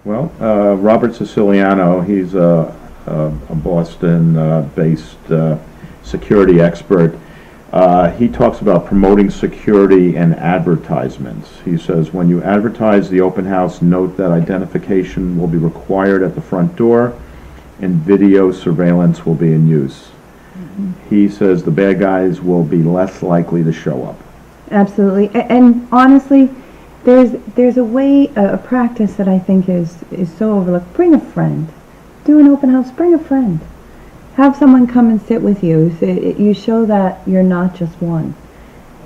Well, Robert Siciliano, he's a Boston-based security expert. He talks about promoting security and advertisements. He says, when you advertise the open house, note that identification will be required at the front door and video surveillance will be in use. He says the bad guys will be less likely to show up. Absolutely. And honestly, there's a way, a practice that I think is so overlooked. Bring a friend. Do an open house, bring a friend. Have someone come and sit with you. You show that you're not just one.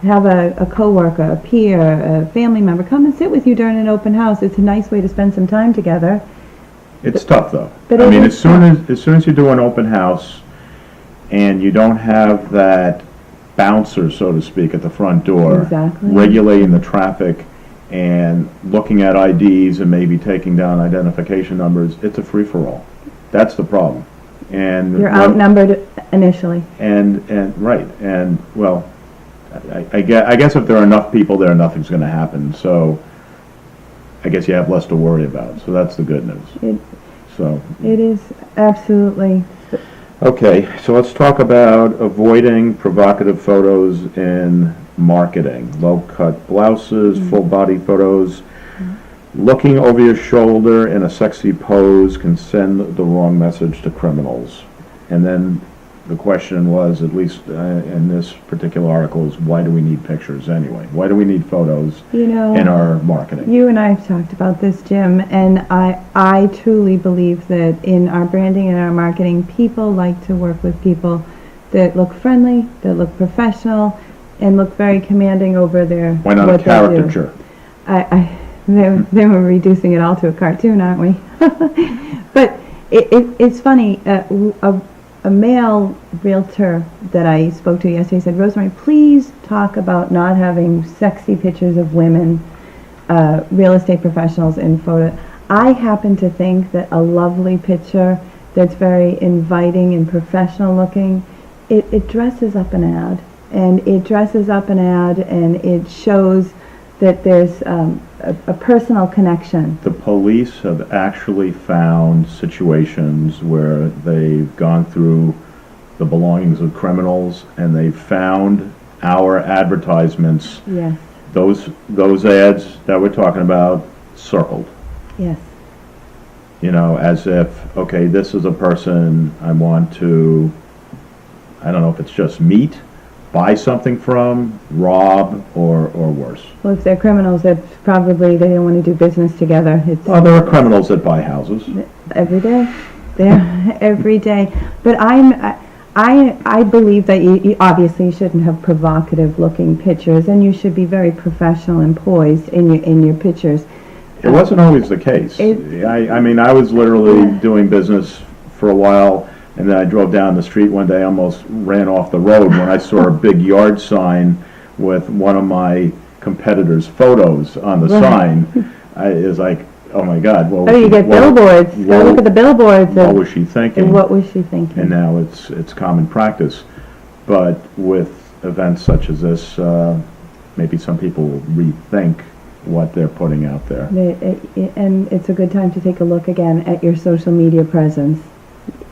Have a coworker, a peer, a family member come and sit with you during an open house. It's a nice way to spend some time together. It's tough though. But I mean, as soon as you do an open house and you don't have that bouncer, so to speak, at the front door, Exactly. regulating the traffic and looking at IDs and maybe taking down identification numbers, it's a free-for-all. That's the problem. And You're outnumbered initially. And right, and well, I guess if there are enough people there, nothing's going to happen. So I guess you have less to worry about. So that's the good news. It is absolutely. Okay, so let's talk about avoiding provocative photos in marketing. Low-cut blouses, full-body photos. Looking over your shoulder in a sexy pose can send the wrong message to criminals. And then the question was, at least in this particular article, is why do we need pictures anyway? Why do we need photos in our marketing? You and I have talked about this, Jim, and I truly believe that in our branding and our marketing, people like to work with people that look friendly, that look professional, and look very commanding over their Why not a caricature? They were reducing it all to a cartoon, aren't we? But it's funny. A male realtor that I spoke to yesterday said, Rosemary, please talk about not having sexy pictures of women, real estate professionals in photo. I happen to think that a lovely picture that's very inviting and professional looking, it dresses up an ad. And it dresses up an ad and it shows that there's a personal connection. The police have actually found situations where they've gone through the belongings of criminals and they've found our advertisements. Yes. Those ads that we're talking about circled. Yes. You know, as if, okay, this is a person I want to, I don't know if it's just meet, buy something from, rob, or worse. Well, if they're criminals, they don't want to do business together. Well, there are criminals that buy houses. Every day. They're every day. But I believe that you obviously shouldn't have provocative looking pictures, and you should be very professional and poised in your pictures. It wasn't always the case. I mean, I was literally doing business for a while, and then I drove down the street one day, almost ran off the road when I saw a big yard sign with one of my competitors' photos on the sign. It was like, oh my God. You get billboards. Go look at the billboards. What was she thinking? And what was she thinking? And now it's common practice. But with events such as this, maybe some people will rethink what they're putting out there. And it's a good time to take a look again at your social media presence.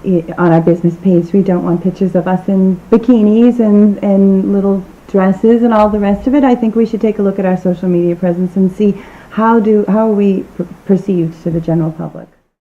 On our business page, we don't want pictures of us in bikinis and little dresses and all the rest of it. I think we should take a look at our social media presence and see how are we perceived to the general public.